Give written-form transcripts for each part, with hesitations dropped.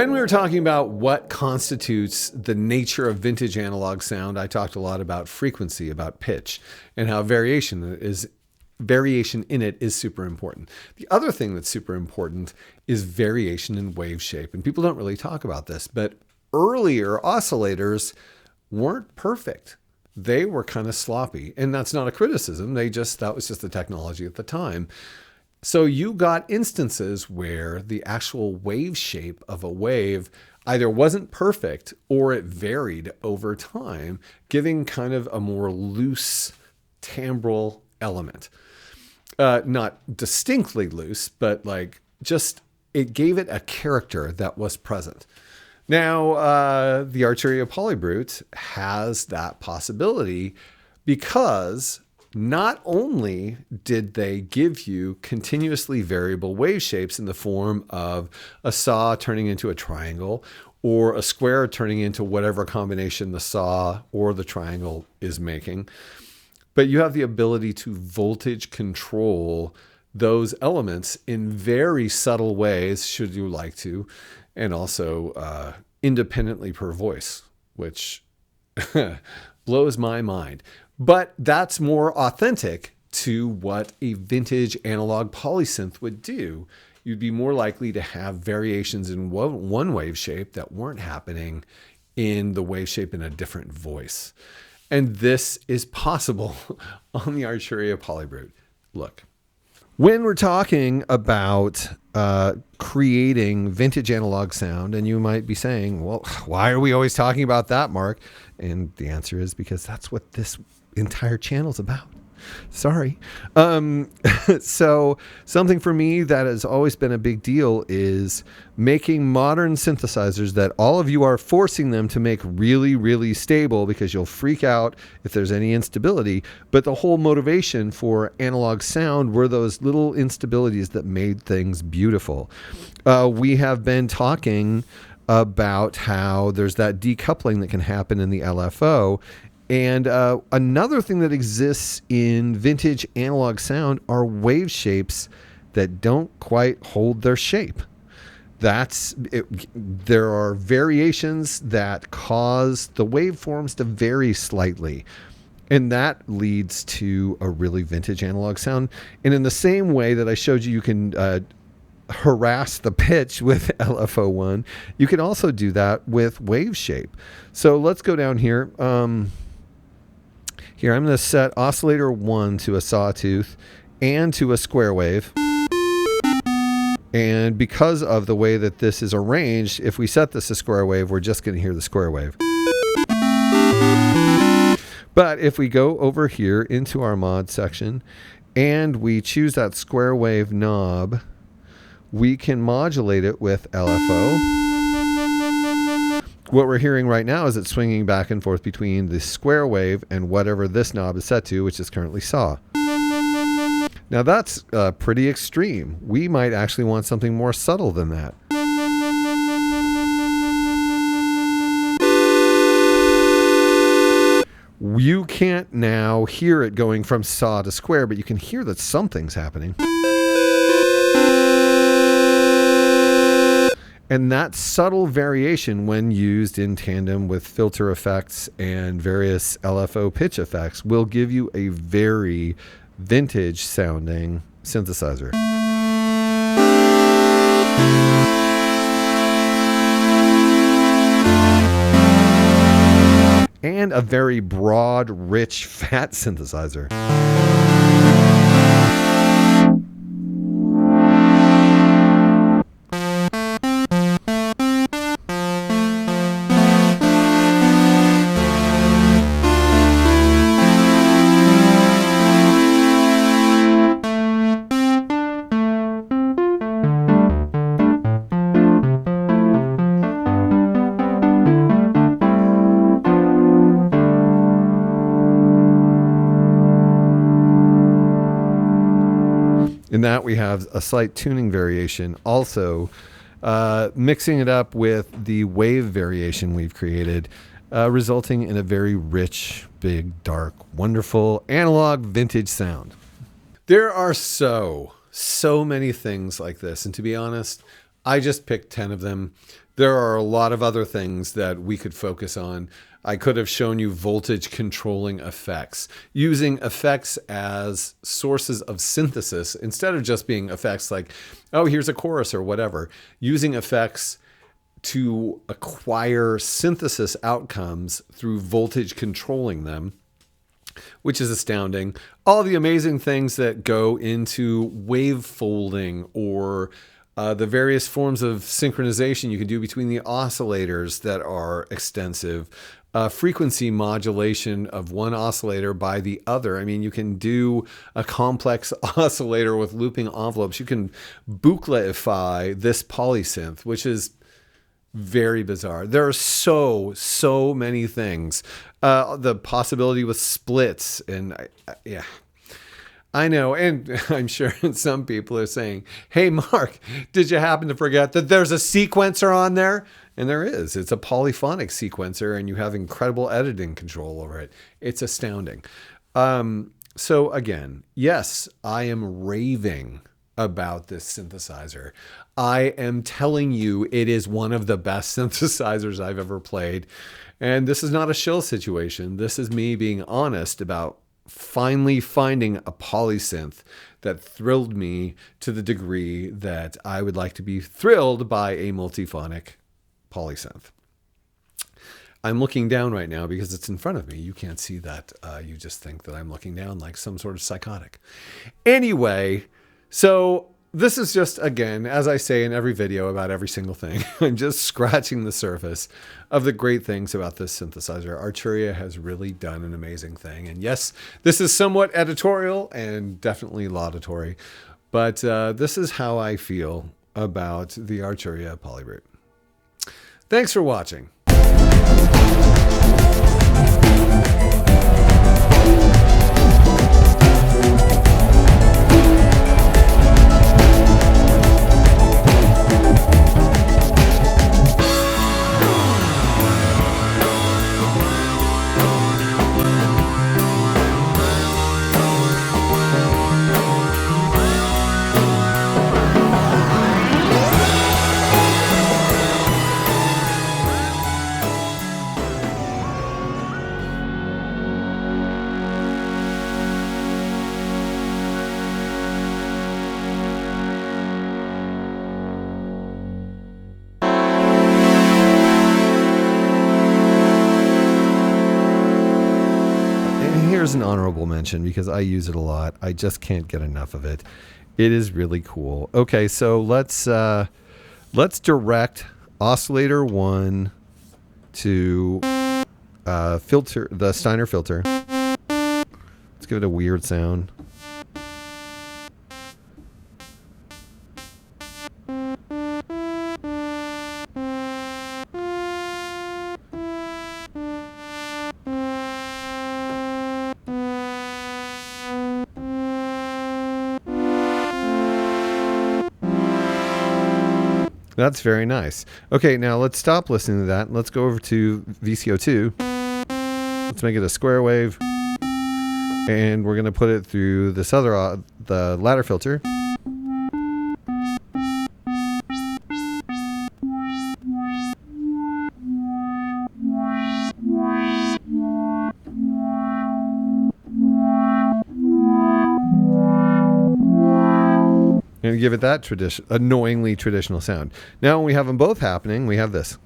When we were talking about what constitutes the nature of vintage analog sound, I talked a lot about frequency, about pitch, and how variation in it is super important. The other thing that's super important is variation in wave shape. And people don't really talk about this, but earlier oscillators weren't perfect. They were kind of sloppy. And that's not a criticism. That was just the technology at the time. So you got instances where the actual wave shape of a wave either wasn't perfect or it varied over time, giving kind of a more loose timbral element. Not distinctly loose, but like just it gave it a character that was present. Now, the Arturia PolyBrute has that possibility because not only did they give you continuously variable wave shapes in the form of a saw turning into a triangle or a square turning into whatever combination the saw or the triangle is making, but you have the ability to voltage control those elements in very subtle ways, should you like to, and also independently per voice, which blows my mind. But that's more authentic to what a vintage analog polysynth would do. You'd be more likely to have variations in one wave shape that weren't happening in the wave shape in a different voice. And this is possible on the Arturia PolyBrute. Look, when we're talking about creating vintage analog sound, and you might be saying, well, why are we always talking about that, Mark? And the answer is because that's what this entire channel's about. Sorry. So something for me that has always been a big deal is making modern synthesizers that all of you are forcing them to make really, really stable because you'll freak out if there's any instability. But the whole motivation for analog sound were those little instabilities that made things beautiful. We have been talking about how there's that decoupling that can happen in the LFO. And another thing that exists in vintage analog sound are wave shapes that don't quite hold their shape. There are variations that cause the waveforms to vary slightly. And that leads to a really vintage analog sound. And in the same way that I showed you, you can harass the pitch with LFO1, you can also do that with wave shape. So let's go down here. Here, I'm going to set oscillator 1 to a sawtooth and to a square wave. And because of the way that this is arranged, if we set this to square wave, we're just going to hear the square wave. But if we go over here into our mod section and we choose that square wave knob, we can modulate it with LFO. What we're hearing right now is it's swinging back and forth between the square wave and whatever this knob is set to, which is currently saw. Now that's pretty extreme. We might actually want something more subtle than that. You can't now hear it going from saw to square, but you can hear that something's happening. And that subtle variation, when used in tandem with filter effects and various LFO pitch effects, will give you a very vintage sounding synthesizer. And a very broad, rich, fat synthesizer. In that we have a slight tuning variation, also mixing it up with the wave variation we've created, resulting in a very rich, big, dark, wonderful analog vintage sound. There are so many things like this, and to be honest, I just picked 10 of them. There are a lot of other things that we could focus on. I could have shown you voltage controlling effects, using effects as sources of synthesis instead of just being effects like, oh, here's a chorus or whatever, using effects to acquire synthesis outcomes through voltage controlling them, which is astounding. All the amazing things that go into wave folding or the various forms of synchronization you can do between the oscillators that are extensive. Frequency modulation of one oscillator by the other. I mean, you can do a complex oscillator with looping envelopes. You can boucleify this polysynth, which is very bizarre. There are so many things. The possibility with splits and yeah. I know, and I'm sure some people are saying, hey, Mark, did you happen to forget that there's a sequencer on there? And there is. It's a polyphonic sequencer, and you have incredible editing control over it. It's astounding. So again, yes, I am raving about this synthesizer. I am telling you it is one of the best synthesizers I've ever played. And this is not a shill situation. This is me being honest about finally finding a polysynth that thrilled me to the degree that I would like to be thrilled by a multiphonic polysynth. I'm looking down right now because it's in front of me. You can't see that. You just think that I'm looking down like some sort of psychotic. Anyway, so this is just, again, as I say in every video about every single thing, I'm just scratching the surface of the great things about this synthesizer. Arturia has really done an amazing thing. And yes, this is somewhat editorial and definitely laudatory, but this is how I feel about the Arturia PolyBrute. Thanks for watching. Here's an honorable mention because I use it a lot. I just can't get enough of it. It is really cool. Okay, so let's direct oscillator 1 to filter the Steiner filter. Let's give it a weird sound. That's very nice. Okay, now let's stop listening to that. Let's go over to VCO2. Let's make it a square wave. And we're going to put it through this other, the ladder filter. And give it that annoyingly traditional sound. Now when we have them both happening, we have this.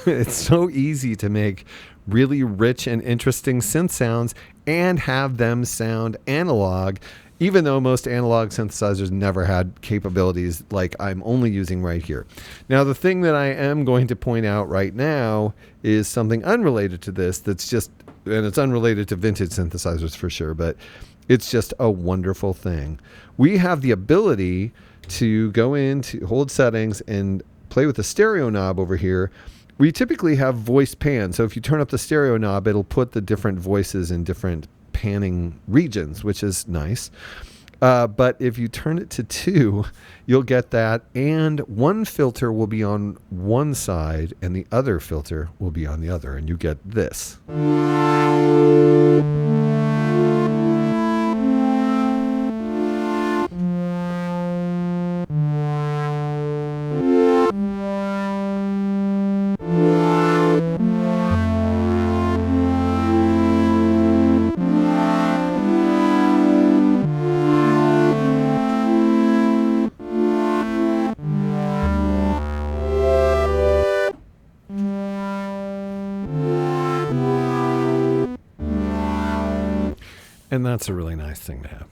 It's so easy to make really rich and interesting synth sounds and have them sound analog, even though most analog synthesizers never had capabilities like I'm only using right here. Now, the thing that I am going to point out right now is something unrelated to this that's just, and it's unrelated to vintage synthesizers for sure, but it's just a wonderful thing. We have the ability to go into hold settings and play with the stereo knob over here. We typically have voice pan. So if you turn up the stereo knob, it'll put the different voices in different panning regions, which is nice. But if you turn it to 2, you'll get that. And one filter will be on one side and the other filter will be on the other. And you get this. And that's a really nice thing to have.